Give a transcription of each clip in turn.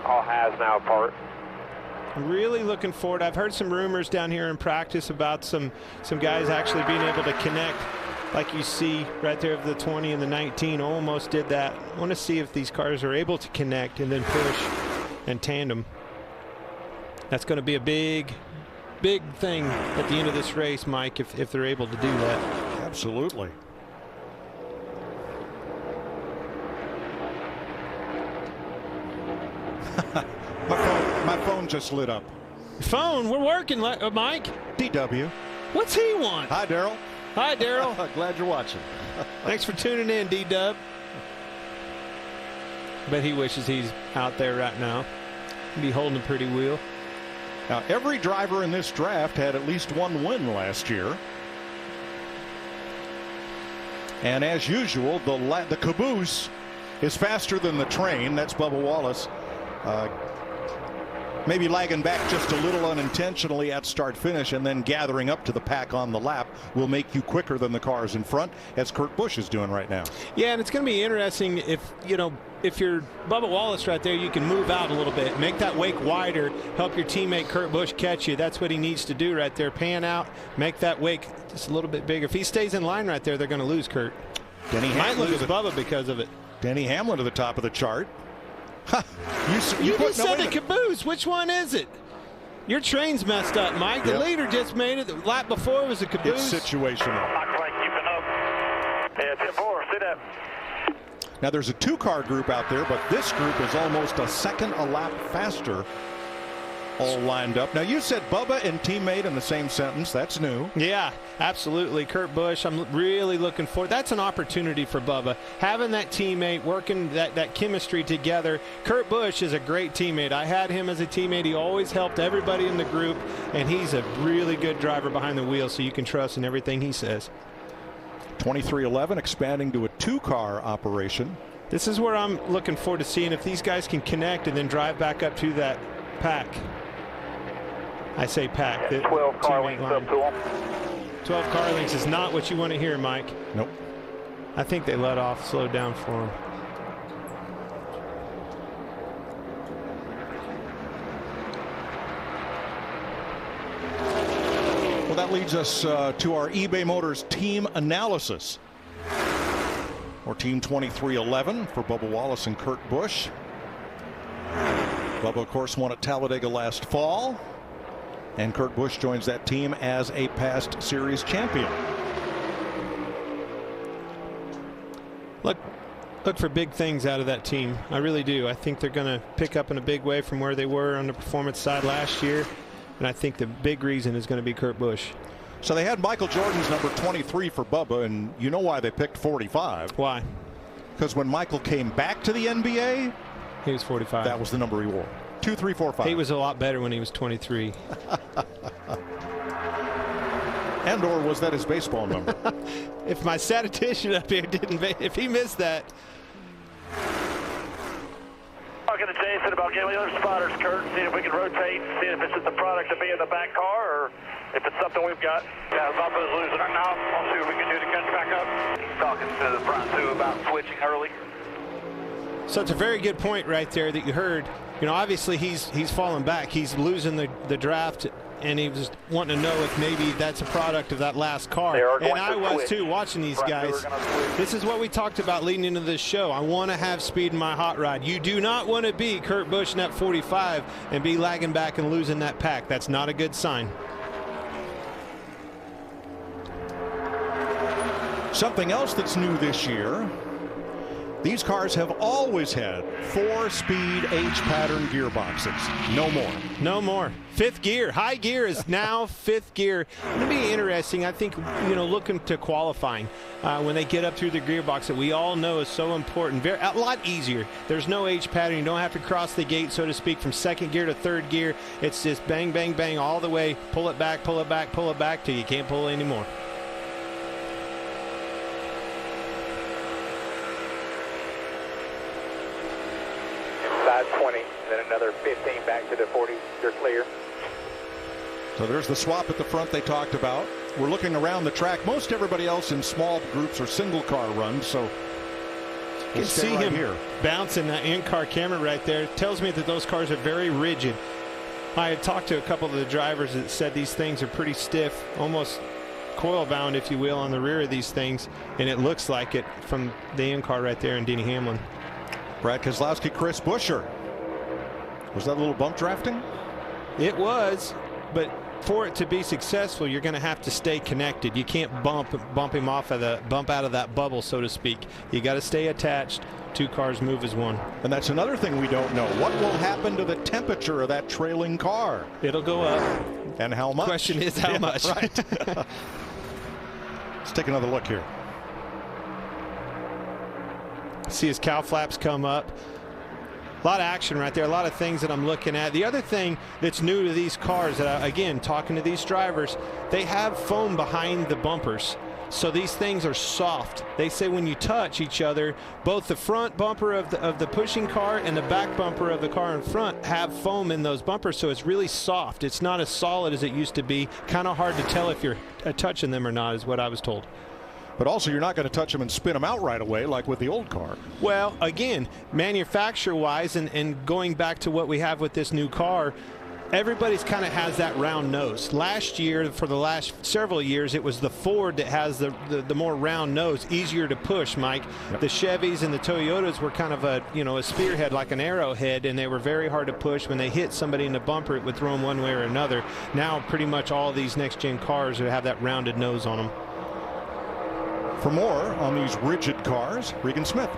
All has now apart. Really looking forward. I've heard some rumors down here in practice about some guys actually being able to connect, like you see right there of the 20 and the 19 almost did that. I want to see if these cars are able to connect and then push and tandem. That's going to be a big thing at the end of this race, Mike, if they're able to do that. Absolutely. My phone just lit up. Phone, we're working, Mike. DW. What's he want? Hi, Daryl. Hi, Daryl. Glad you're watching. Thanks for tuning in, D-Dub. Bet he wishes he's out there right now. He'd be holding a pretty wheel. Now, every driver in this draft had at least one win last year. And as usual, the caboose is faster than the train. That's Bubba Wallace. Maybe lagging back just a little unintentionally at start finish, and then gathering up to the pack on the lap will make you quicker than the cars in front, as Kurt Busch is doing right now. Yeah, and it's going to be interesting if you're Bubba Wallace right there, you can move out a little bit, make that wake wider, help your teammate Kurt Busch catch you. That's what he needs to do right there. Pan out, make that wake just a little bit bigger. If he stays in line right there, they're going to lose Kurt. Denny might lose Bubba because of it. Denny Hamlin to the top of the chart. You just said the caboose. Which one is it? Your train's messed up, Mike. The leader just made it. The lap before was a caboose. It's situational. Not quite keeping up. Yeah, 10-4. Sit up. Now there's a two-car group out there, but this group is almost a second a lap faster, all lined up. Now you said Bubba and teammate in the same sentence. That's new. Yeah, absolutely. Kurt Busch, I'm really looking forward. That's an opportunity for Bubba. Having that teammate, working that chemistry together. Kurt Busch is a great teammate. I had him as a teammate. He always helped everybody in the group, and he's a really good driver behind the wheel, so you can trust in everything he says. 23-11 expanding to a two-car operation. This is where I'm looking forward to seeing if these guys can connect and then drive back up to that pack. I say pack. 12 car lengths up to them. 12 car lengths is not what you want to hear, Mike. Nope. I think they let off, slowed down for him. Well, that leads us to our eBay Motors team analysis. Or team 23-11 for Bubba Wallace and Kurt Busch. Bubba, of course, won at Talladega last fall. And Kurt Busch joins that team as a past series champion. Look for big things out of that team. I really do. I think they're going to pick up in a big way from where they were on the performance side last year. And I think the big reason is going to be Kurt Busch. So they had Michael Jordan's number 23 for Bubba, and you know why they picked 45. Why? Because when Michael came back to the NBA, he was 45. That was the number he wore. 2, 3, 4, 5. He was a lot better when he was 23. And or was that his baseball number? If my statistician up here if he missed that. Talking to Jason about getting the other spotters, Kurt, and seeing if we can rotate, see if it's just a product of being the back car or if it's something we've got. Yeah, Bubba's losing it now. I'll see what we can do to catch back up. He's talking to the front two about switching early. So it's a very good point right there that you heard. You know, obviously he's falling back. He's losing the draft, and he was wanting to know if maybe that's a product of that last car. And I was too, watching these guys. This is what we talked about leading into this show. I want to have speed in my hot rod. You do not want to be Kurt Busch in that 45 and be lagging back and losing that pack. That's not a good sign. Something else that's new this year. These cars have always had 4-speed H-pattern gearboxes. No more. No more. Fifth gear. High gear is now fifth gear. It'll be interesting. I think, looking to qualifying when they get up through the gearbox that we all know is so important. A lot easier. There's no H-pattern. You don't have to cross the gate, so to speak, from second gear to third gear. It's just bang, bang, bang all the way. Pull it back, pull it back, pull it back till you can't pull anymore. Inside 20, then another 15 back to the 40. You're clear. So there's the swap at the front they talked about. We're looking around the track. Most everybody else in small groups or single car runs. So can see him here bouncing that in-car camera right there. It tells me that those cars are very rigid. I had talked to a couple of the drivers that said these things are pretty stiff, almost coil bound, if you will, on the rear of these things, and it looks like it from the in-car right there in Denny Hamlin. Brad Keselowski, Chris Buescher. Was that a little bump drafting? It was, but for it to be successful, you're going to have to stay connected. You can't bump him off of bump out of that bubble, so to speak. You got to stay attached. Two cars move as one. And that's another thing we don't know. What will happen to the temperature of that trailing car? It'll go up. And how much? Question is how much. Right. Let's take another look here. See his cow flaps come up. A lot of action right there, a lot of things that I'm looking at. The other thing that's new to these cars, again, talking to these drivers, they have foam behind the bumpers. So these things are soft. They say when you touch each other, both the front bumper of the pushing car and the back bumper of the car in front have foam in those bumpers, so it's really soft. It's not as solid as it used to be. Kind of hard to tell if you're touching them or not, is what I was told. But also, you're not going to touch them and spin them out right away like with the old car. Well, again, manufacturer-wise, and going back to what we have with this new car, everybody's kind of has that round nose. Last year, for the last several years, it was the Ford that has the more round nose, easier to push, Mike. Yep. The Chevys and the Toyotas were kind of a spearhead, like an arrowhead, and they were very hard to push. When they hit somebody in the bumper, it would throw them one way or another. Now, pretty much all these next-gen cars have that rounded nose on them. For more on these rigid cars, Regan Smith.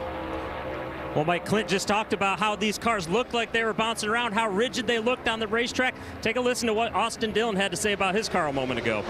Well, Mike, Clint just talked about how these cars looked like they were bouncing around, how rigid they looked on the racetrack. Take a listen to what Austin Dillon had to say about his car a moment ago.